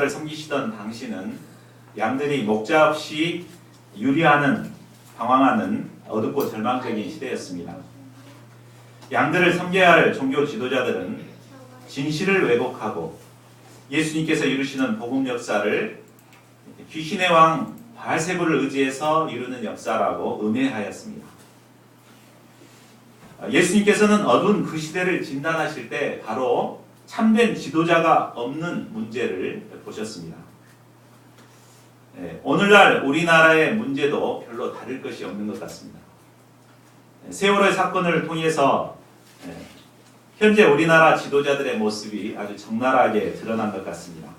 섬기시던 당시는 양들이 목자 없이 유리하는, 방황하는 어둡고 절망적인 시대였습니다. 양들을 섬겨야 할 종교 지도자들은 진실을 왜곡하고 예수님께서 이루시는 복음 역사를 귀신의 왕 바알세불을 의지해서 이루는 역사라고 음해하였습니다. 예수님께서는 어두운 그 시대를 진단하실 때 바로 참된 지도자가 없는 문제를 보셨습니다. 오늘날 우리나라의 문제도 별로 다를 것이 없는 것 같습니다. 세월호의 사건을 통해서 현재 우리나라 지도자들의 모습이 아주 적나라하게 드러난 것 같습니다.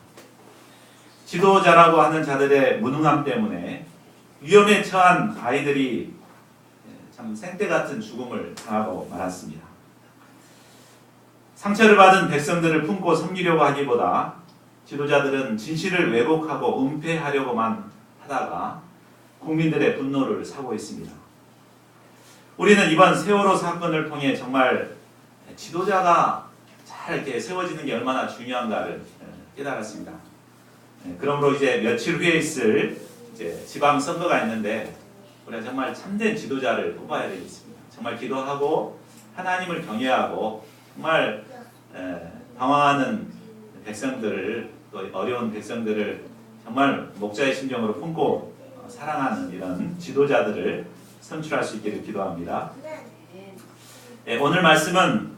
지도자라고 하는 자들의 무능함 때문에 위험에 처한 아이들이 참 생떼 같은 죽음을 당하고 말았습니다. 상처를 받은 백성들을 품고 섬기려고 하기보다 지도자들은 진실을 왜곡하고 은폐하려고만 하다가 국민들의 분노를 사고 있습니다. 우리는 이번 세월호 사건을 통해 정말 지도자가 잘 이렇게 세워지는 게 얼마나 중요한가를 깨달았습니다. 그러므로 이제 며칠 후에 있을 지방 선거가 있는데 우리가 정말 참된 지도자를 뽑아야 되겠습니다. 정말 기도하고 하나님을 경외하고 정말 방황하는 백성들을, 또 어려운 백성들을 정말 목자의 심정으로 품고 사랑하는 이런 지도자들을 선출할 수 있기를 기도합니다. 오늘 말씀은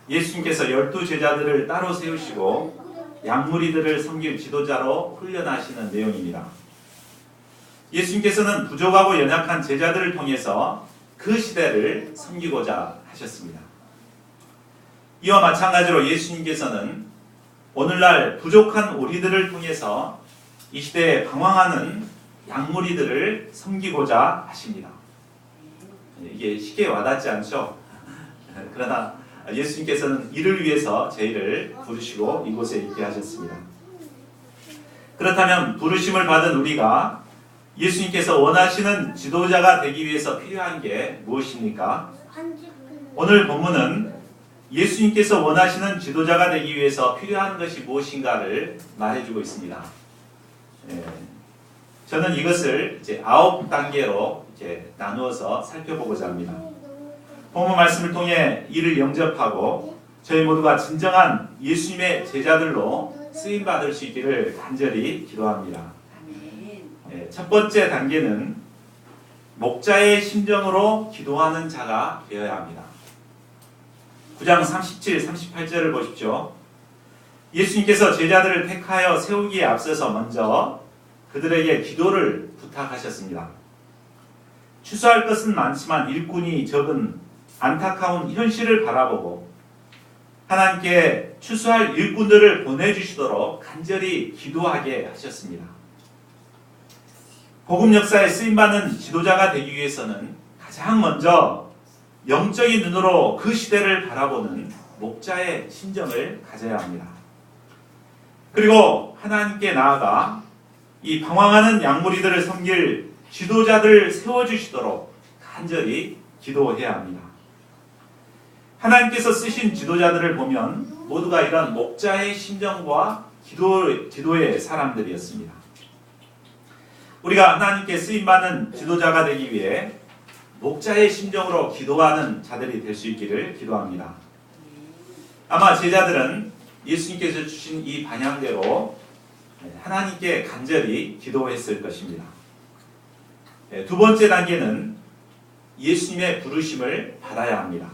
예수님께서 12제자들을 따로 세우시고 양무리들을 섬길 지도자로 훈련하시는 내용입니다. 예수님께서는 부족하고 연약한 제자들을 통해서 그 시대를 섬기고자 하셨습니다. 이와 마찬가지로 예수님께서는 오늘날 부족한 우리들을 통해서 이 시대에 방황하는 양무리들을 섬기고자 하십니다. 이게 쉽게 와닿지 않죠? 그러나 예수님께서는 이를 위해서 저희를 부르시고 이곳에 있게 하셨습니다. 그렇다면 부르심을 받은 우리가 예수님께서 원하시는 지도자가 되기 위해서 필요한 게 무엇입니까? 오늘 본문은 예수님께서 원하시는 지도자가 되기 위해서 필요한 것이 무엇인가를 말해주고 있습니다. 저는 이것을 이제 9단계로 이제 나누어서 살펴보고자 합니다. 본문 말씀을 통해 이를 영접하고 저희 모두가 진정한 예수님의 제자들로 쓰임받을 수 있기를 간절히 기도합니다. 첫 번째 단계는 목자의 심정으로 기도하는 자가 되어야 합니다. 9장 37, 38절을 보십시오. 예수님께서 제자들을 택하여 세우기에 앞서서 먼저 그들에게 기도를 부탁하셨습니다. 추수할 것은 많지만 일꾼이 적은 안타까운 현실을 바라보고 하나님께 추수할 일꾼들을 보내주시도록 간절히 기도하게 하셨습니다. 복음 역사에 쓰임받는 지도자가 되기 위해서는 가장 먼저 영적인 눈으로 그 시대를 바라보는 목자의 심정을 가져야 합니다. 그리고 하나님께 나아가 이 방황하는 양무리들을 섬길 지도자들을 세워주시도록 간절히 기도해야 합니다. 하나님께서 쓰신 지도자들을 보면 모두가 이런 목자의 심정과 기도의 사람들이었습니다. 우리가 하나님께 쓰임받는 지도자가 되기 위해 목자의 심정으로 기도하는 자들이 될 수 있기를 기도합니다. 아마 제자들은 예수님께서 주신 이 방향대로 하나님께 간절히 기도했을 것입니다. 두 번째 단계는 예수님의 부르심을 받아야 합니다.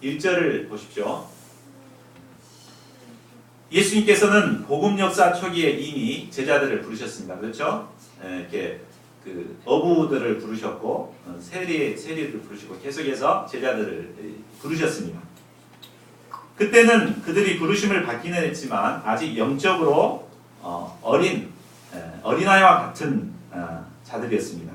1절을 보십시오. 예수님께서는 복음 역사 초기에 이미 제자들을 부르셨습니다. 그렇죠? 이렇게 어부들을 부르셨고 세리를 부르시고 계속해서 제자들을 부르셨습니다. 그때는 그들이 부르심을 받기는 했지만 아직 영적으로 어린아이와 같은 자들이었습니다.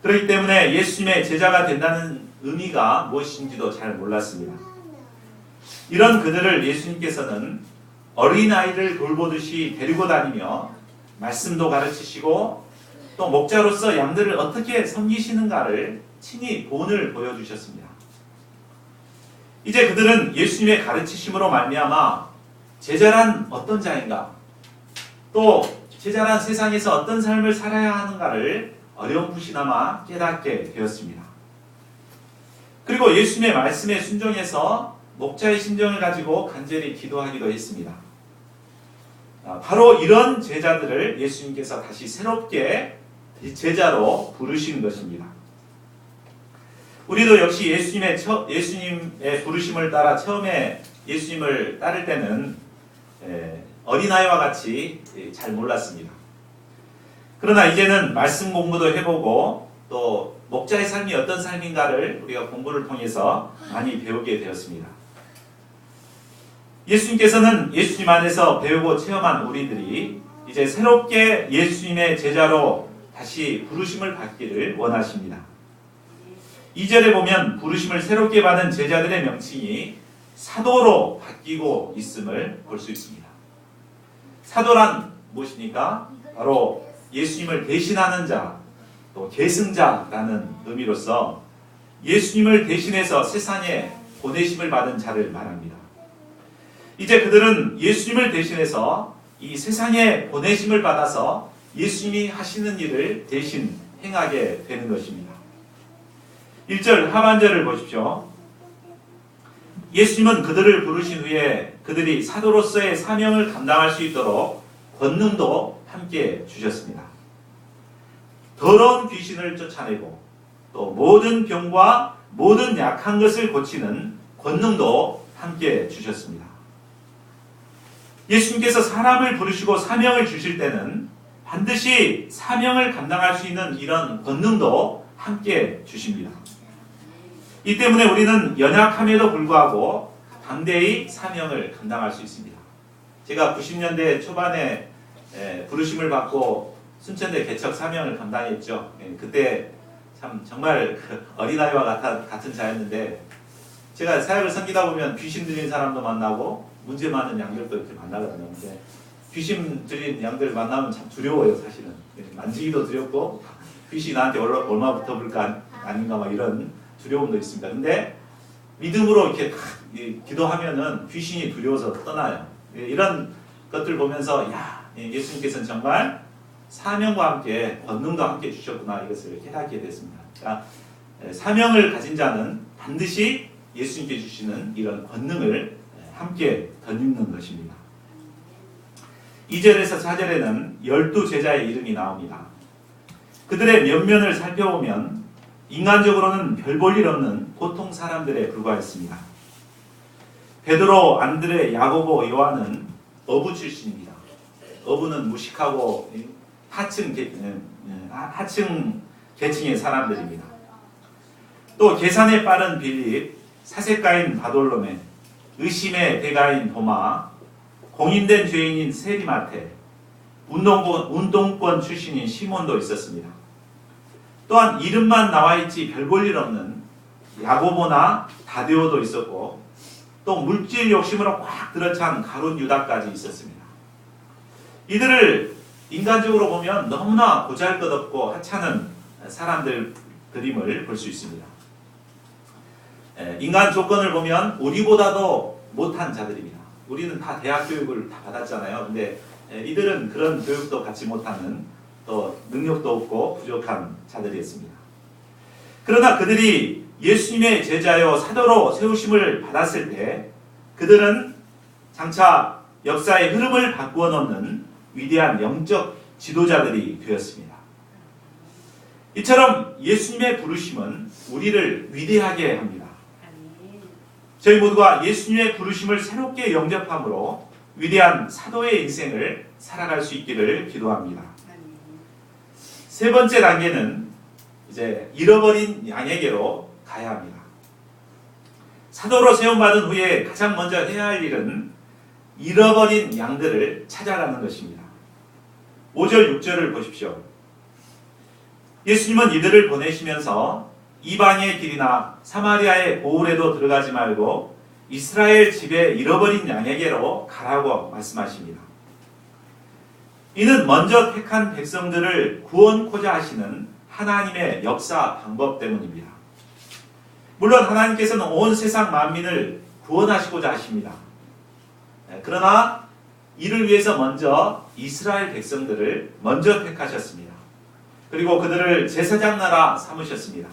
그렇기 때문에 예수님의 제자가 된다는 의미가 무엇인지도 잘 몰랐습니다. 이런 그들을 예수님께서는 어린아이를 돌보듯이 데리고 다니며 말씀도 가르치시고 또 목자로서 양들을 어떻게 섬기시는가를 친히 본을 보여주셨습니다. 이제 그들은 예수님의 가르치심으로 말미암아 제자란 어떤 자인가, 또 제자란 세상에서 어떤 삶을 살아야 하는가를 어렴풋이나마 깨닫게 되었습니다. 그리고 예수님의 말씀에 순종해서 목자의 심정을 가지고 간절히 기도하기도 했습니다. 바로 이런 제자들을 예수님께서 다시 새롭게 제자로 부르신 것입니다. 우리도 역시 예수님의 부르심을 따라 처음에 예수님을 따를 때는 어린아이와 같이 잘 몰랐습니다. 그러나 이제는 말씀 공부도 해보고 또 목자의 삶이 어떤 삶인가를 우리가 공부를 통해서 많이 배우게 되었습니다. 예수님께서는 예수님 안에서 배우고 체험한 우리들이 이제 새롭게 예수님의 제자로 다시 부르심을 받기를 원하십니다. 2절에 보면 부르심을 새롭게 받은 제자들의 명칭이 사도로 바뀌고 있음을 볼 수 있습니다. 사도란 무엇입니까? 바로 예수님을 대신하는 자, 또 계승자라는 의미로서 예수님을 대신해서 세상에 보내심을 받은 자를 말합니다. 이제 그들은 예수님을 대신해서 이 세상에 보내심을 받아서 예수님이 하시는 일을 대신 행하게 되는 것입니다. 1절 하반절을 보십시오. 예수님은 그들을 부르신 후에 그들이 사도로서의 사명을 감당할 수 있도록 권능도 함께 주셨습니다. 더러운 귀신을 쫓아내고 또 모든 병과 모든 약한 것을 고치는 권능도 함께 주셨습니다. 예수님께서 사람을 부르시고 사명을 주실 때는 반드시 사명을 감당할 수 있는 이런 권능도 함께 주십니다. 이 때문에 우리는 연약함에도 불구하고 담대히 사명을 감당할 수 있습니다. 제가 90년대 초반에 부르심을 받고 순천대 개척 사명을 감당했죠. 그때 참 정말 어린아이와 같은 자였는데 제가 사역을 섬기다 보면 귀신 들린 사람도 만나고 문제 많은 양들도 이렇게 만나거든요. 근데 귀신 들린 양들 만나면 참 두려워요, 사실은. 만지기도 두렵고 귀신이 나한테 얼마 붙어볼까 아닌가 막 이런 두려움도 있습니다. 근데 믿음으로 이렇게 기도하면은 귀신이 두려워서 떠나요. 이런 것들 보면서 예수님께서는 정말 사명과 함께 권능도 함께 주셨구나 이것을 깨닫게 됐습니다. 그러니까 사명을 가진 자는 반드시 예수님께 주시는 이런 권능을 함께 덧입는 것입니다. 2절에서 4절에는 12제자의 이름이 나옵니다. 그들의 면면을 살펴보면 인간적으로는 별 볼 일 없는 보통 사람들에 불과했습니다. 베드로, 안드레, 야고보, 요한은 어부 출신입니다. 어부는 무식하고 하층 계층의 사람들입니다. 또 계산에 빠른 빌립, 사색가인 바돌로메, 의심의 대가인 도마, 공인된 죄인인 세리마테, 운동권 출신인 시몬도 있었습니다. 또한 이름만 나와있지 별 볼 일 없는 야고보나 다데오도 있었고 또 물질 욕심으로 꽉 들어찬 가룟 유다까지 있었습니다. 이들을 인간적으로 보면 너무나 보잘것없고 하찮은 사람들임을 볼 수 있습니다. 인간 조건을 보면 우리보다도 못한 자들입니다. 우리는 다 대학 교육을 다 받았잖아요. 근데 이들은 그런 교육도 받지 못하는 또 능력도 없고 부족한 자들이었습니다. 그러나 그들이 예수님의 제자요 사도로 세우심을 받았을 때 그들은 장차 역사의 흐름을 바꾸어 놓는 위대한 영적 지도자들이 되었습니다. 이처럼 예수님의 부르심은 우리를 위대하게 합니다. 저희 모두가 예수님의 부르심을 새롭게 영접함으로 위대한 사도의 인생을 살아갈 수 있기를 기도합니다. 세 번째 단계는 이제 잃어버린 양에게로 가야 합니다. 사도로 세움받은 후에 가장 먼저 해야 할 일은 잃어버린 양들을 찾아가는 것입니다. 5절, 6절을 보십시오. 예수님은 이들을 보내시면서 이방의 길이나 사마리아의 고을에도 들어가지 말고 이스라엘 집에 잃어버린 양에게로 가라고 말씀하십니다. 이는 먼저 택한 백성들을 구원코자 하시는 하나님의 역사 방법 때문입니다. 물론 하나님께서는 온 세상 만민을 구원하시고자 하십니다. 그러나 이를 위해서 먼저 이스라엘 백성들을 먼저 택하셨습니다. 그리고 그들을 제사장 나라 삼으셨습니다.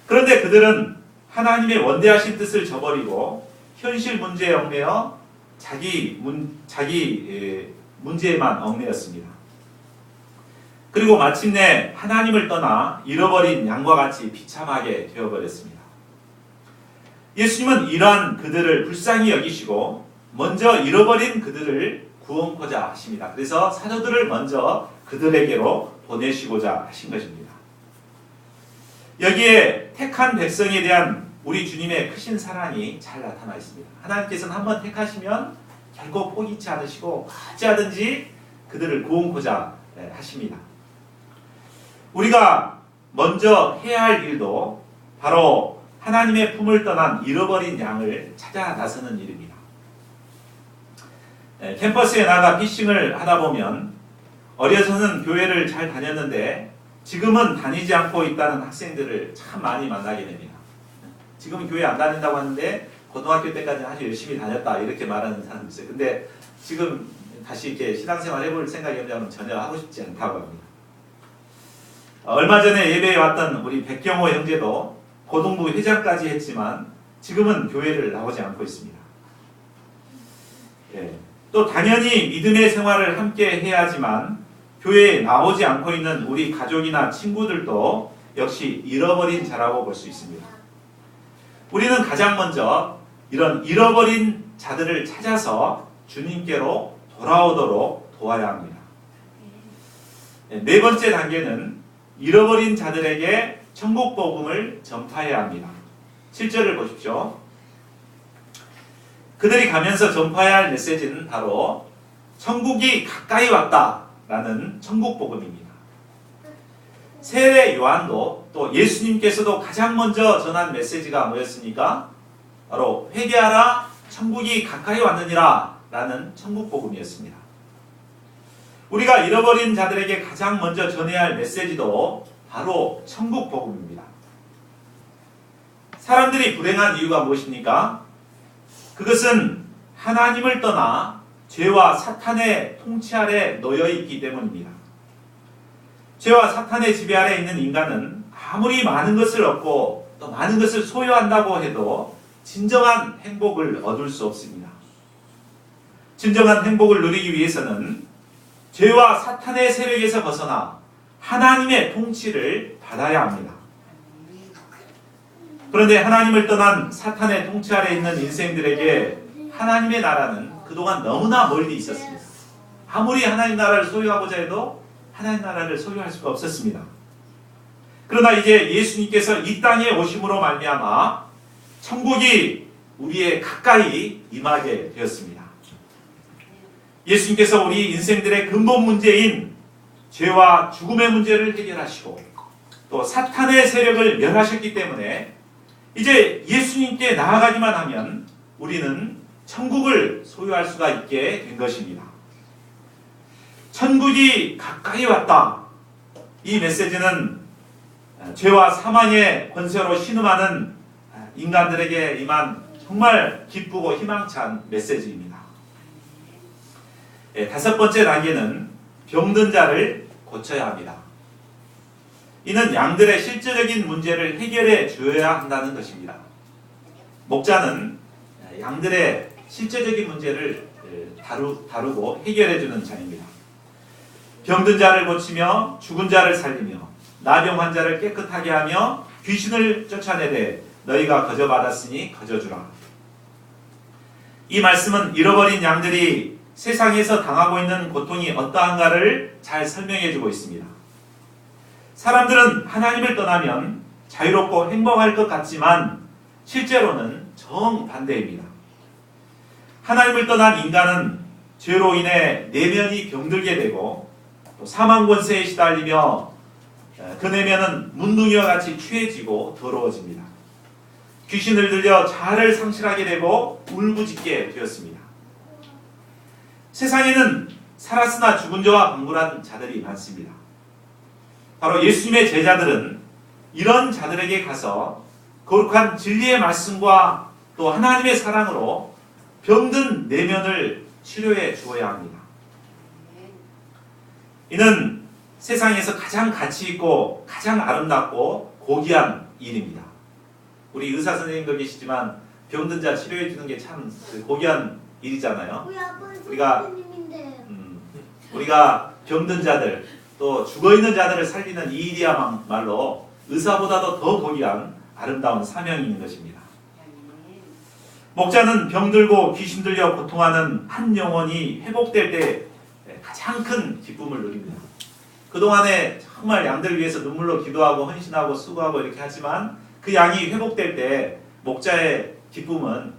그런데 그들은 하나님의 원대하신 뜻을 저버리고 현실 문제에 얽매여 자기 문제에만 얽매였습니다. 그리고 마침내 하나님을 떠나 잃어버린 양과 같이 비참하게 되어버렸습니다. 예수님은 이러한 그들을 불쌍히 여기시고 먼저 잃어버린 그들을 구원코자 하십니다. 그래서 사도들을 먼저 그들에게로 보내시고자 하신 것입니다. 여기에 택한 백성에 대한 우리 주님의 크신 사랑이 잘 나타나 있습니다. 하나님께서는 한번 택하시면 결코 포기치 않으시고 어찌하든지 그들을 구원코자 하십니다. 우리가 먼저 해야 할 일도 바로 하나님의 품을 떠난 잃어버린 양을 찾아 나서는 일입니다. 캠퍼스에 나가 피싱을 하다 보면 어려서는 교회를 잘 다녔는데 지금은 다니지 않고 있다는 학생들을 참 많이 만나게 됩니다. 지금은 교회 안 다닌다고 하는데 고등학교 때까지 아주 열심히 다녔다 이렇게 말하는 사람도 있어요. 근데 지금 다시 이렇게 신앙생활 해볼 생각이 없냐면 전혀 하고 싶지 않다고 합니다. 얼마 전에 예배에 왔던 우리 백경호 형제도 고등부 회장까지 했지만 지금은 교회를 나오지 않고 있습니다. 또 당연히 믿음의 생활을 함께 해야지만 교회에 나오지 않고 있는 우리 가족이나 친구들도 역시 잃어버린 자라고 볼 수 있습니다. 우리는 가장 먼저 이런 잃어버린 자들을 찾아서 주님께로 돌아오도록 도와야 합니다. 네 번째 단계는 잃어버린 자들에게 천국 복음을 전파해야 합니다. 7절을 보십시오. 그들이 가면서 전파해야 할 메시지는 바로 천국이 가까이 왔다라는 천국 복음입니다. 세례 요한도 또 예수님께서도 가장 먼저 전한 메시지가 뭐였습니까? 바로 회개하라 천국이 가까이 왔느니라 라는 천국 복음이었습니다. 우리가 잃어버린 자들에게 가장 먼저 전해야 할 메시지도 바로 천국 복음입니다. 사람들이 불행한 이유가 무엇입니까? 그것은 하나님을 떠나 죄와 사탄의 통치 아래 놓여 있기 때문입니다. 죄와 사탄의 지배 아래 있는 인간은 아무리 많은 것을 얻고 또 많은 것을 소유한다고 해도 진정한 행복을 얻을 수 없습니다. 진정한 행복을 누리기 위해서는 죄와 사탄의 세력에서 벗어나 하나님의 통치를 받아야 합니다. 그런데 하나님을 떠난 사탄의 통치 아래 있는 인생들에게 하나님의 나라는 그동안 너무나 멀리 있었습니다. 아무리 하나님 나라를 소유하고자 해도 하나님 나라를 소유할 수가 없었습니다. 그러나 이제 예수님께서 이 땅에 오심으로 말미암아 천국이 우리의 가까이 임하게 되었습니다. 예수님께서 우리 인생들의 근본 문제인 죄와 죽음의 문제를 해결하시고 또 사탄의 세력을 멸하셨기 때문에 이제 예수님께 나아가기만 하면 우리는 천국을 소유할 수가 있게 된 것입니다. 천국이 가까이 왔다. 이 메시지는 죄와 사망의 권세로 신음하는 인간들에게 임한 정말 기쁘고 희망찬 메시지입니다. 다섯 번째 단계는 병든 자를 고쳐야 합니다. 이는 양들의 실제적인 문제를 해결해 주어야 한다는 것입니다. 목자는 양들의 실제적인 문제를 다루고 해결해 주는 자입니다. 병든 자를 고치며 죽은 자를 살리며 나병 환자를 깨끗하게 하며 귀신을 쫓아내되 너희가 거저받았으니 거저주라. 이 말씀은 잃어버린 양들이 세상에서 당하고 있는 고통이 어떠한가를 잘 설명해 주고 있습니다. 사람들은 하나님을 떠나면 자유롭고 행복할 것 같지만 실제로는 정반대입니다. 하나님을 떠난 인간은 죄로 인해 내면이 병들게 되고 또 사망 권세에 시달리며 그 내면은 문둥이와 같이 취해지고 더러워집니다. 귀신을 들려 자아를 상실하게 되고 울부짖게 되었습니다. 세상에는 살았으나 죽은 자와 방불한 자들이 많습니다. 바로 예수님의 제자들은 이런 자들에게 가서 거룩한 진리의 말씀과 또 하나님의 사랑으로 병든 내면을 치료해 주어야 합니다. 이는 세상에서 가장 가치 있고 가장 아름답고 고귀한 일입니다. 우리 의사 선생님도 계시지만 병든 자 치료해 주는 게 참 고귀한 일이잖아요. 우리가 병든 자들 또 죽어 있는 자들을 살리는 이 일이야말로 의사보다도 더 고귀한 아름다운 사명인 것입니다. 목자는 병들고 귀신 들려 고통하는 한 영혼이 회복될 때 가장 큰 기쁨을 누립니다. 그동안에 정말 양들을 위해서 눈물로 기도하고 헌신하고 수고하고 이렇게 하지만 그 양이 회복될 때 목자의 기쁨은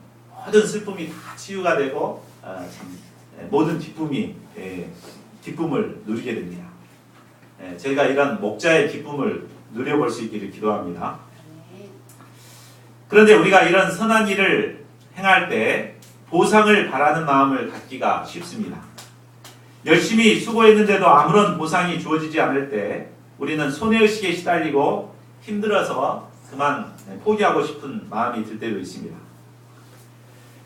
모든 슬픔이 다 치유가 되고 모든 기쁨을 누리게 됩니다. 저희가 이런 목자의 기쁨을 누려볼 수 있기를 기도합니다. 그런데 우리가 이런 선한 일을 행할 때 보상을 바라는 마음을 갖기가 쉽습니다. 열심히 수고했는데도 아무런 보상이 주어지지 않을 때 우리는 손해의식에 시달리고 힘들어서 그만 포기하고 싶은 마음이 들 때도 있습니다.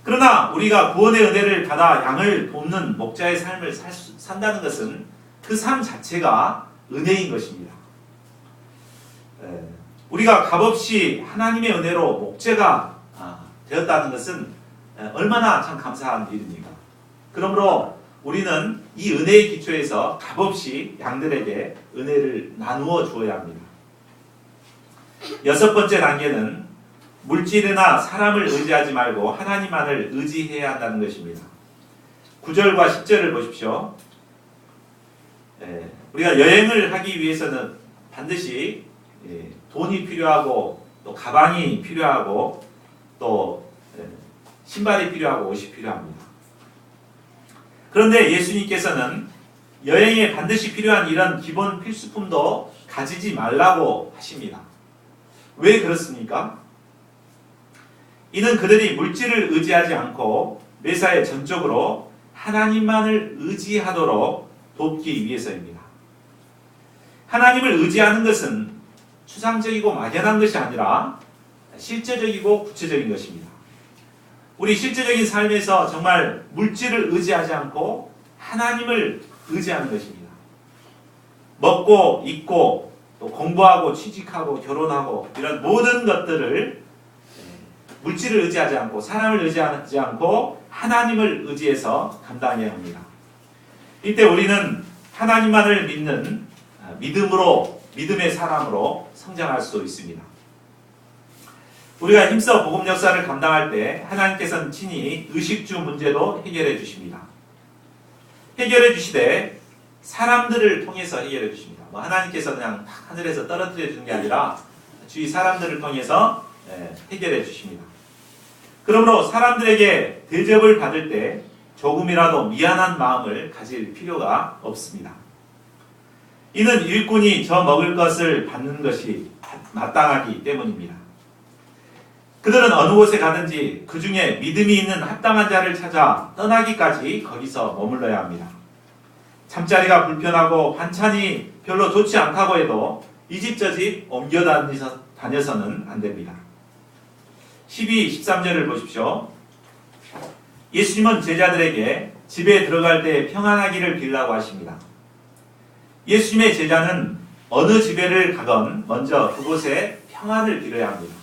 그러나 우리가 구원의 은혜를 받아 양을 돕는 목자의 삶을 산다는 것은 그 삶 자체가 은혜인 것입니다. 우리가 값없이 하나님의 은혜로 목자가 되었다는 것은 얼마나 참 감사한 일입니까? 그러므로 우리는 이 은혜의 기초에서 값없이 양들에게 은혜를 나누어 주어야 합니다. 여섯 번째 단계는 물질이나 사람을 의지하지 말고 하나님만을 의지해야 한다는 것입니다. 9절과 10절을 보십시오. 우리가 여행을 하기 위해서는 반드시 돈이 필요하고 또 가방이 필요하고 또 신발이 필요하고 옷이 필요합니다. 그런데 예수님께서는 여행에 반드시 필요한 이런 기본 필수품도 가지지 말라고 하십니다. 왜 그렇습니까? 이는 그들이 물질을 의지하지 않고 매사에 전적으로 하나님만을 의지하도록 돕기 위해서입니다. 하나님을 의지하는 것은 추상적이고 막연한 것이 아니라 실제적이고 구체적인 것입니다. 우리 실제적인 삶에서 정말 물질을 의지하지 않고 하나님을 의지하는 것입니다. 먹고 입고 또 공부하고 취직하고 결혼하고 이런 모든 것들을 물질을 의지하지 않고 사람을 의지하지 않고 하나님을 의지해서 감당해야 합니다. 이때 우리는 하나님만을 믿는 믿음의 사람으로 성장할 수 있습니다. 우리가 힘써 복음 역사를 감당할 때 하나님께서는 친히 의식주 문제도 해결해 주십니다. 해결해 주시되 사람들을 통해서 해결해 주십니다. 하나님께서 그냥 하늘에서 떨어뜨려 주는 게 아니라 주위 사람들을 통해서 해결해 주십니다. 그러므로 사람들에게 대접을 받을 때 조금이라도 미안한 마음을 가질 필요가 없습니다. 이는 일꾼이 저 먹을 것을 받는 것이 마땅하기 때문입니다. 그들은 어느 곳에 가든지 그 중에 믿음이 있는 합당한 자를 찾아 떠나기까지 거기서 머물러야 합니다. 잠자리가 불편하고 반찬이 별로 좋지 않다고 해도 이 집 저 집 옮겨 다녀서는 안 됩니다. 12, 13절을 보십시오. 예수님은 제자들에게 집에 들어갈 때 평안하기를 빌라고 하십니다. 예수님의 제자는 어느 집에를 가건 먼저 그곳에 평안을 빌어야 합니다.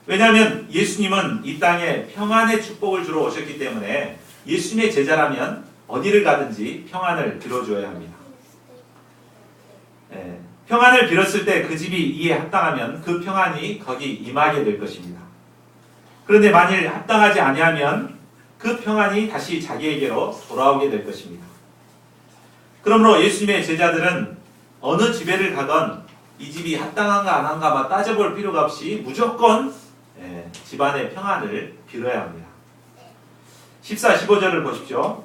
왜냐하면 예수님은 이 땅에 평안의 축복을 주러 오셨기 때문에 예수님의 제자라면 어디를 가든지 평안을 빌어줘야 합니다. 평안을 빌었을 때 그 집이 이에 합당하면 그 평안이 거기 임하게 될 것입니다. 그런데 만일 합당하지 아니하면 그 평안이 다시 자기에게로 돌아오게 될 것입니다. 그러므로 예수님의 제자들은 어느 집에를 가건 이 집이 합당한가 안 한가 따져볼 필요가 없이 무조건 집안의 평안을 빌어야 합니다. 14, 15절을 보십시오.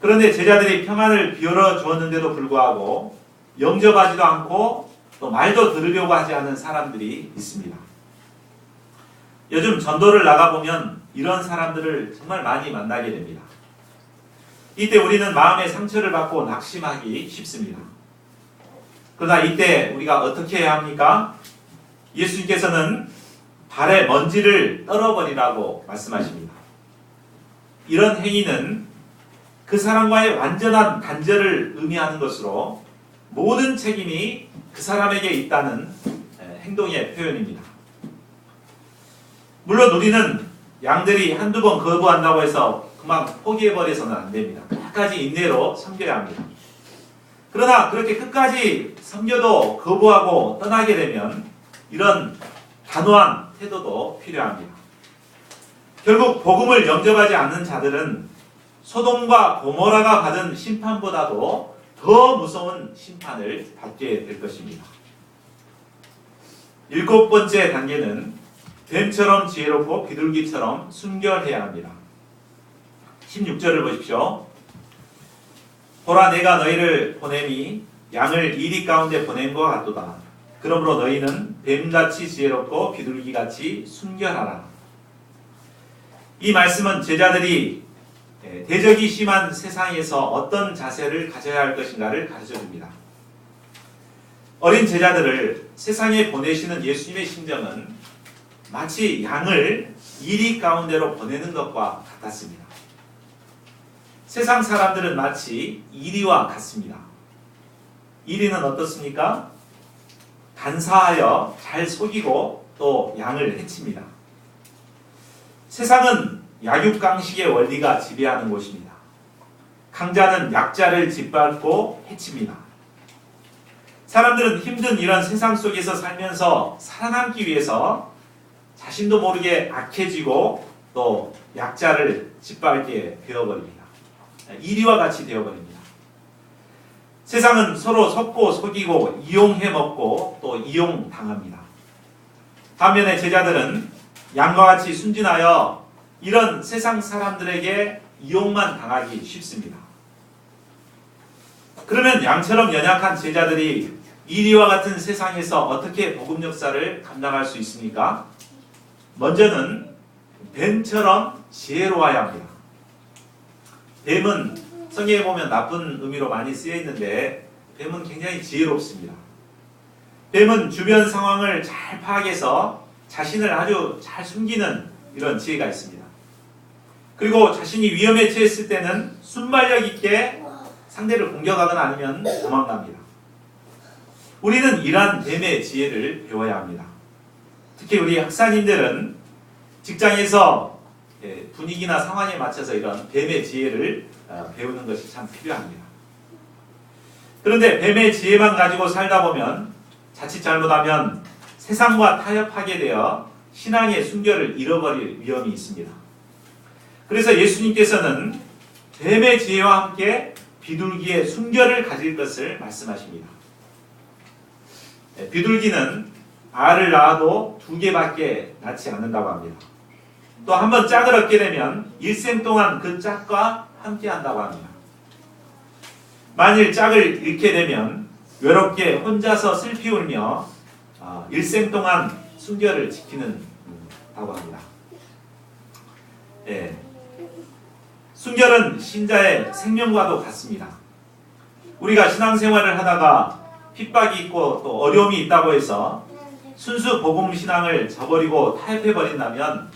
그런데 제자들이 평안을 빌어 주었는데도 불구하고 영접하지도 않고 또 말도 들으려고 하지 않은 사람들이 있습니다. 요즘 전도를 나가보면 이런 사람들을 정말 많이 만나게 됩니다. 이때 우리는 마음의 상처를 받고 낙심하기 쉽습니다. 그러나 이때 우리가 어떻게 해야 합니까? 예수님께서는 발에 먼지를 떨어버리라고 말씀하십니다. 이런 행위는 그 사람과의 완전한 단절을 의미하는 것으로 모든 책임이 그 사람에게 있다는 행동의 표현입니다. 물론 우리는 양들이 한두 번 거부한다고 해서 그만 포기해버려서는 안 됩니다. 끝까지 인내로 섬겨야 합니다. 그러나 그렇게 끝까지 섬겨도 거부하고 떠나게 되면 이런 단호한 태도도 필요합니다. 결국 복음을 영접하지 않는 자들은 소돔과 고모라가 받은 심판보다도 더 무서운 심판을 받게 될 것입니다. 7번째 단계는 뱀처럼 지혜롭고 비둘기처럼 순결해야 합니다. 16절을 보십시오. 보라 내가 너희를 보냄이 양을 이리 가운데 보낸 것 같도다. 그러므로 너희는 뱀같이 지혜롭고 비둘기같이 순결하라. 이 말씀은 제자들이 대적이 심한 세상에서 어떤 자세를 가져야 할 것인가를 가르쳐줍니다. 어린 제자들을 세상에 보내시는 예수님의 심정은 마치 양을 이리 가운데로 보내는 것과 같았습니다. 세상 사람들은 마치 이리와 같습니다. 이리는 어떻습니까? 간사하여 잘 속이고 또 양을 해칩니다. 세상은 약육강식의 원리가 지배하는 곳입니다. 강자는 약자를 짓밟고 해칩니다. 사람들은 힘든 이런 세상 속에서 살면서 살아남기 위해서 자신도 모르게 악해지고 또 약자를 짓밟게 되어버립니다. 이리와 같이 되어버립니다. 세상은 서로 속고 속이고 이용해 먹고 또 이용당합니다. 반면에 제자들은 양과 같이 순진하여 이런 세상 사람들에게 이용만 당하기 쉽습니다. 그러면 양처럼 연약한 제자들이 이리와 같은 세상에서 어떻게 복음 역사를 감당할 수 있습니까? 먼저는 뱀처럼 지혜로워야 합니다. 뱀은 성경에 보면 나쁜 의미로 많이 쓰여 있는데 뱀은 굉장히 지혜롭습니다. 뱀은 주변 상황을 잘 파악해서 자신을 아주 잘 숨기는 이런 지혜가 있습니다. 그리고 자신이 위험에 처했을 때는 순발력 있게 상대를 공격하거나 아니면 도망갑니다. 우리는 이러한 뱀의 지혜를 배워야 합니다. 특히 우리 학사님들은 직장에서 분위기나 상황에 맞춰서 이런 뱀의 지혜를 배우는 것이 참 필요합니다. 그런데 뱀의 지혜만 가지고 살다 보면 자칫 잘못하면 세상과 타협하게 되어 신앙의 순결을 잃어버릴 위험이 있습니다. 그래서 예수님께서는 뱀의 지혜와 함께 비둘기의 순결을 가질 것을 말씀하십니다. 비둘기는 알을 낳아도 2개밖에 낳지 않는다고 합니다. 또 한 번 짝을 얻게 되면 일생 동안 그 짝과 함께 한다고 합니다. 만일 짝을 잃게 되면 외롭게 혼자서 슬피 울며 일생 동안 순결을 지키는다고 합니다. 순결은 신자의 생명과도 같습니다. 우리가 신앙생활을 하다가 핍박이 있고 또 어려움이 있다고 해서 순수 복음 신앙을 저버리고 타협해버린다면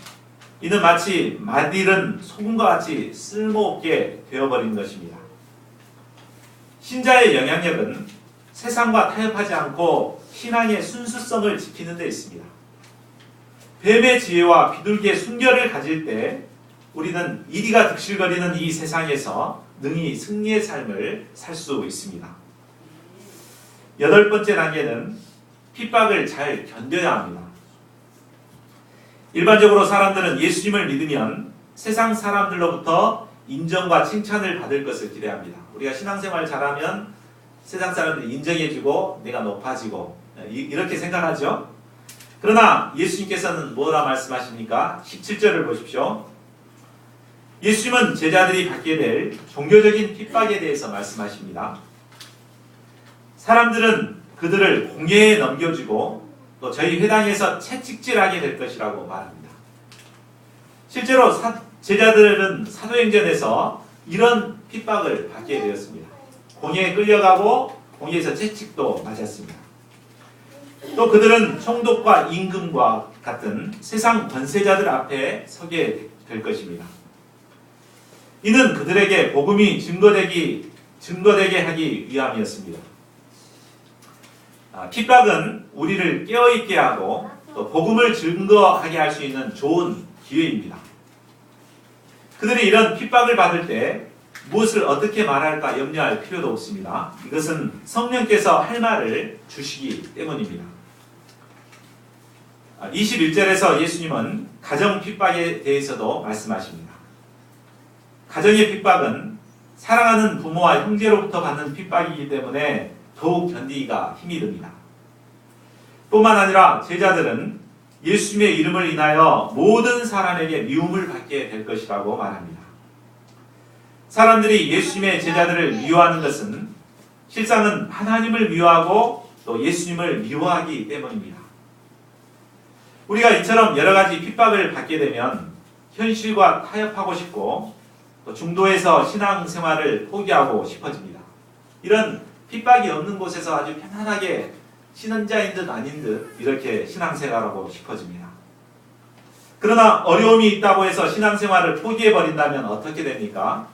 이는 마치 맛일은 소금과 같이 쓸모없게 되어버린 것입니다. 신자의 영향력은 세상과 타협하지 않고 신앙의 순수성을 지키는 데 있습니다. 뱀의 지혜와 비둘기의 순결을 가질 때 우리는 이리가 득실거리는 이 세상에서 능히 승리의 삶을 살 수 있습니다. 8번째 단계는 핍박을 잘 견뎌야 합니다. 일반적으로 사람들은 예수님을 믿으면 세상 사람들로부터 인정과 칭찬을 받을 것을 기대합니다. 우리가 신앙생활 잘하면 세상 사람들이 인정해주고 내가 높아지고 이렇게 생각하죠. 그러나 예수님께서는 뭐라 말씀하십니까? 17절을 보십시오. 예수님은 제자들이 받게 될 종교적인 핍박에 대해서 말씀하십니다. 사람들은 그들을 공회에 넘겨주고 또 저희 회당에서 채찍질하게 될 것이라고 말합니다. 실제로 제자들은 사도행전에서 이런 핍박을 받게 되었습니다. 공회에 끌려가고 공회에서 채찍도 맞았습니다. 또 그들은 총독과 임금과 같은 세상 권세자들 앞에 서게 될 것입니다. 이는 그들에게 복음이 증거되게 하기 위함이었습니다. 핍박은 우리를 깨어있게 하고 또 복음을 증거하게 할 수 있는 좋은 기회입니다. 그들이 이런 핍박을 받을 때 무엇을 어떻게 말할까 염려할 필요도 없습니다. 이것은 성령께서 할 말을 주시기 때문입니다. 21절에서 예수님은 가정 핍박에 대해서도 말씀하십니다. 가정의 핍박은 사랑하는 부모와 형제로부터 받는 핍박이기 때문에 더욱 견디기가 힘이 듭니다. 뿐만 아니라 제자들은 예수님의 이름을 인하여 모든 사람에게 미움을 받게 될 것이라고 말합니다. 사람들이 예수님의 제자들을 미워하는 것은 실상은 하나님을 미워하고 또 예수님을 미워하기 때문입니다. 우리가 이처럼 여러 가지 핍박을 받게 되면 현실과 타협하고 싶고 또 중도에서 신앙생활을 포기하고 싶어집니다. 이런 핍박이 없는 곳에서 아주 편안하게 신혼자인 듯 아닌 듯 이렇게 신앙생활하고 싶어집니다. 그러나 어려움이 있다고 해서 신앙생활을 포기해버린다면 어떻게 됩니까?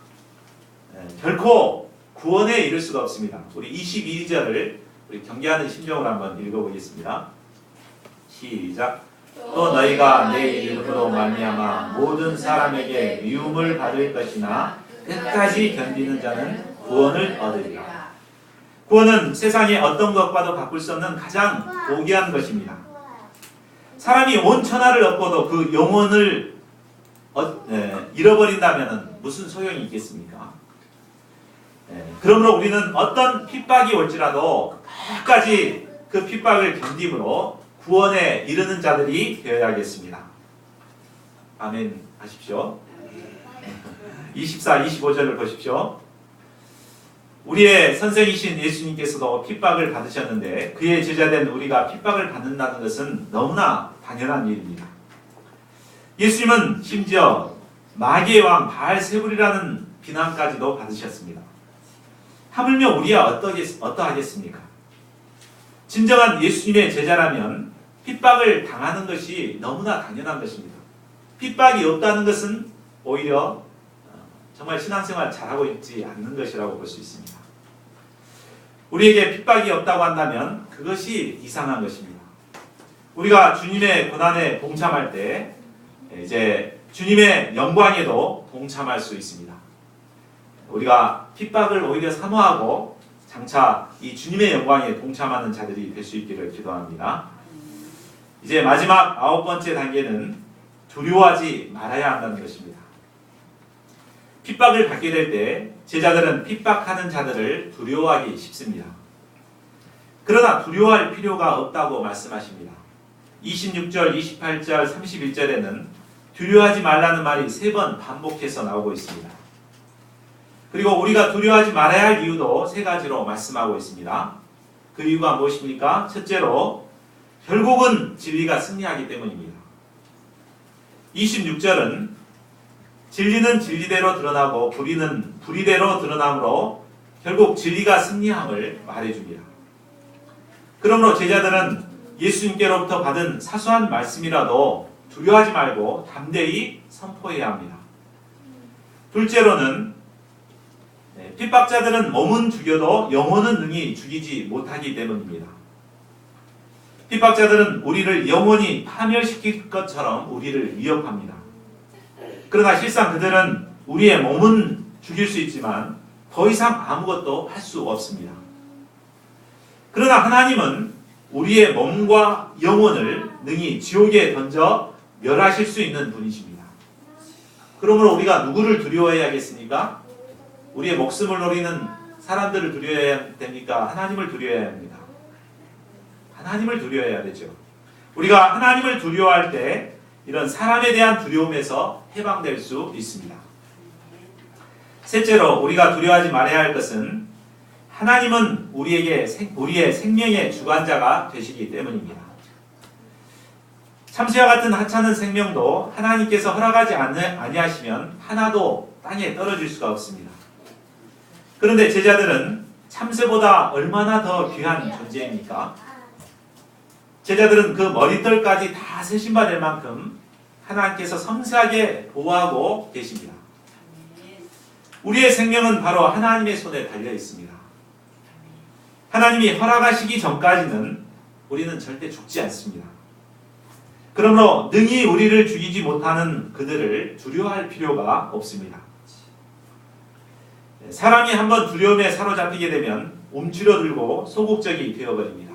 결코 구원에 이를 수가 없습니다. 우리 22절을 우리 경계하는 심정으로 한번 읽어보겠습니다. 시작. 또 너희가 내 이름으로 말미암아 모든 사람에게 미움을 받을 것이나 끝까지 견디는 자는 구원을 얻으리라. 구원은 세상의 어떤 것과도 바꿀 수 없는 가장 고귀한 것입니다. 사람이 온 천하를 얻고도 그 영혼을 잃어버린다면 무슨 소용이 있겠습니까? 그러므로 우리는 어떤 핍박이 올지라도 끝까지 그 핍박을 견딤으로 구원에 이르는 자들이 되어야겠습니다. 아멘 하십시오. 24, 25절을 보십시오. 우리의 선생이신 예수님께서도 핍박을 받으셨는데 그의 제자된 우리가 핍박을 받는다는 것은 너무나 당연한 일입니다. 예수님은 심지어 마귀의 왕 바알세불이라는 비난까지도 받으셨습니다. 하물며 우리야 어떠하겠습니까? 진정한 예수님의 제자라면 핍박을 당하는 것이 너무나 당연한 것입니다. 핍박이 없다는 것은 오히려 정말 신앙생활 잘하고 있지 않는 것이라고 볼 수 있습니다. 우리에게 핍박이 없다고 한다면 그것이 이상한 것입니다. 우리가 주님의 고난에 동참할 때 이제 주님의 영광에도 동참할 수 있습니다. 우리가 핍박을 오히려 사모하고 장차 이 주님의 영광에 동참하는 자들이 될 수 있기를 기도합니다. 이제 마지막 9번째 단계는 두려워하지 말아야 한다는 것입니다. 핍박을 받게 될 때 제자들은 핍박하는 자들을 두려워하기 쉽습니다. 그러나 두려워할 필요가 없다고 말씀하십니다. 26절, 28절, 31절에는 두려워하지 말라는 말이 3번 반복해서 나오고 있습니다. 그리고 우리가 두려워하지 말아야 할 이유도 3가지로 말씀하고 있습니다. 그 이유가 무엇입니까? 첫째로 결국은 진리가 승리하기 때문입니다. 26절은 진리는 진리대로 드러나고 불의는 불의대로 드러나므로 결국 진리가 승리함을 말해줍니다. 그러므로 제자들은 예수님께로부터 받은 사소한 말씀이라도 두려워하지 말고 담대히 선포해야 합니다. 둘째로는 핍박자들은 몸은 죽여도 영혼은 능히 죽이지 못하기 때문입니다. 핍박자들은 우리를 영원히 파멸시킬 것처럼 우리를 위협합니다. 그러나 실상 그들은 우리의 몸은 죽일 수 있지만 더 이상 아무것도 할 수 없습니다. 그러나 하나님은 우리의 몸과 영혼을 능히 지옥에 던져 멸하실 수 있는 분이십니다. 그러므로 우리가 누구를 두려워해야겠습니까? 우리의 목숨을 노리는 사람들을 두려워해야 됩니까? 하나님을 두려워해야 합니다. 하나님을 두려워해야 되죠. 우리가 하나님을 두려워할 때 이런 사람에 대한 두려움에서 해방될 수 있습니다. 셋째로 우리가 두려워하지 말아야 할 것은 하나님은 우리의 생명의 주관자가 되시기 때문입니다. 참새와 같은 하찮은 생명도 하나님께서 허락하지 아니하시면 하나도 땅에 떨어질 수가 없습니다. 그런데 제자들은 참새보다 얼마나 더 귀한 존재입니까? 제자들은 그 머리털까지 다 세심받을 만큼 하나님께서 섬세하게 보호하고 계십니다. 우리의 생명은 바로 하나님의 손에 달려 있습니다. 하나님이 허락하시기 전까지는 우리는 절대 죽지 않습니다. 그러므로 능히 우리를 죽이지 못하는 그들을 두려워할 필요가 없습니다. 사람이 한번 두려움에 사로잡히게 되면 움츠러들고 소극적이 되어버립니다.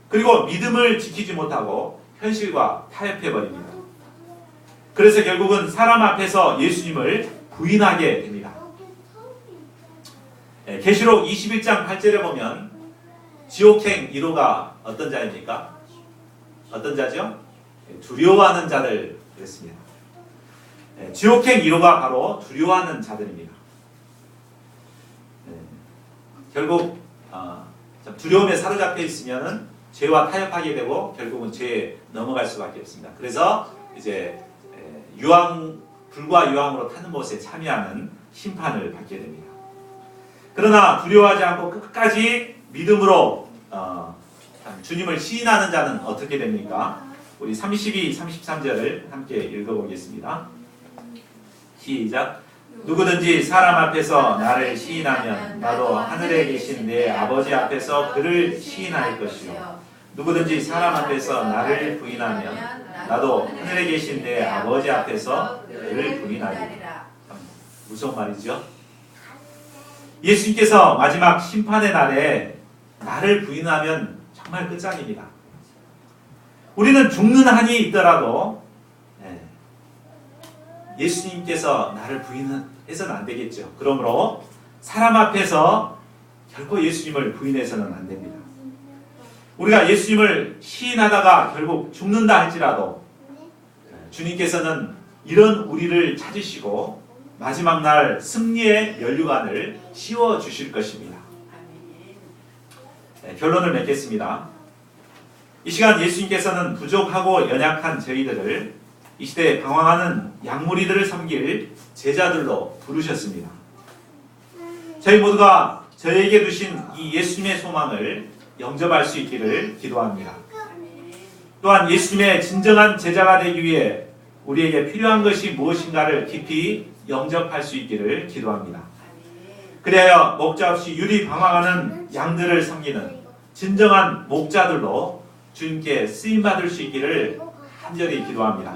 그리고 믿음을 지키지 못하고 현실과 타협해버립니다. 그래서 결국은 사람 앞에서 예수님을 부인하게 됩니다. 계시록 21장 8절에 보면 지옥행 1호가 어떤 자입니까? 어떤 자죠? 두려워하는 자들 그랬습니다. 지옥행 1호가 바로 두려워하는 자들입니다. 결국 두려움에 사로잡혀 있으면 죄와 타협하게 되고 결국은 죄에 넘어갈 수밖에 없습니다. 그래서 이제 불과 유황으로 타는 못에 참여하는 심판을 받게 됩니다. 그러나 두려워하지 않고 끝까지 믿음으로 주님을 시인하는 자는 어떻게 됩니까? 우리 32, 33절을 함께 읽어보겠습니다. 시작. 누구든지 사람 앞에서 나를 시인하면 나도 하늘에 계신 내 아버지 앞에서 그를 시인할 것이요. 누구든지 사람 앞에서 나를 부인하면 나도 하늘에 계신 내 아버지 앞에서 그를 부인하리라. 무슨 말이죠? 예수님께서 마지막 심판의 날에 나를 부인하면 정말 끝장입니다. 우리는 죽는 한이 있더라도 예수님께서 나를 부인해서는 안 되겠죠. 그러므로 사람 앞에서 결코 예수님을 부인해서는 안 됩니다. 우리가 예수님을 시인하다가 결국 죽는다 할지라도 주님께서는 이런 우리를 찾으시고 마지막 날 승리의 면류관을 씌워주실 것입니다. 결론을 맺겠습니다. 이 시간 예수님께서는 부족하고 연약한 저희들을 이 시대에 방황하는 양무리들을 섬길 제자들로 부르셨습니다. 저희 모두가 저에게 두신 이 예수님의 소망을 영접할 수 있기를 기도합니다. 또한 예수님의 진정한 제자가 되기 위해 우리에게 필요한 것이 무엇인가를 깊이 영접할 수 있기를 기도합니다. 그리하여 목자 없이 유리 방황하는 양들을 섬기는 진정한 목자들로 주님께 쓰임받을 수 있기를 간절히 기도합니다.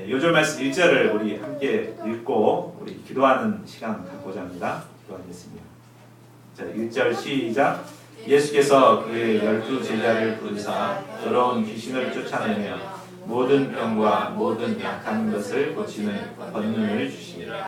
요절 말씀 1절을 우리 함께 읽고 우리 기도하는 시간 갖고자 합니다. 기도하겠습니다. 자, 1절 시작. 예수께서 그의 12 제자를 부르사 더러운 귀신을 쫓아내며 모든 병과 모든 약한 것을 고치는 권능을 주시니라.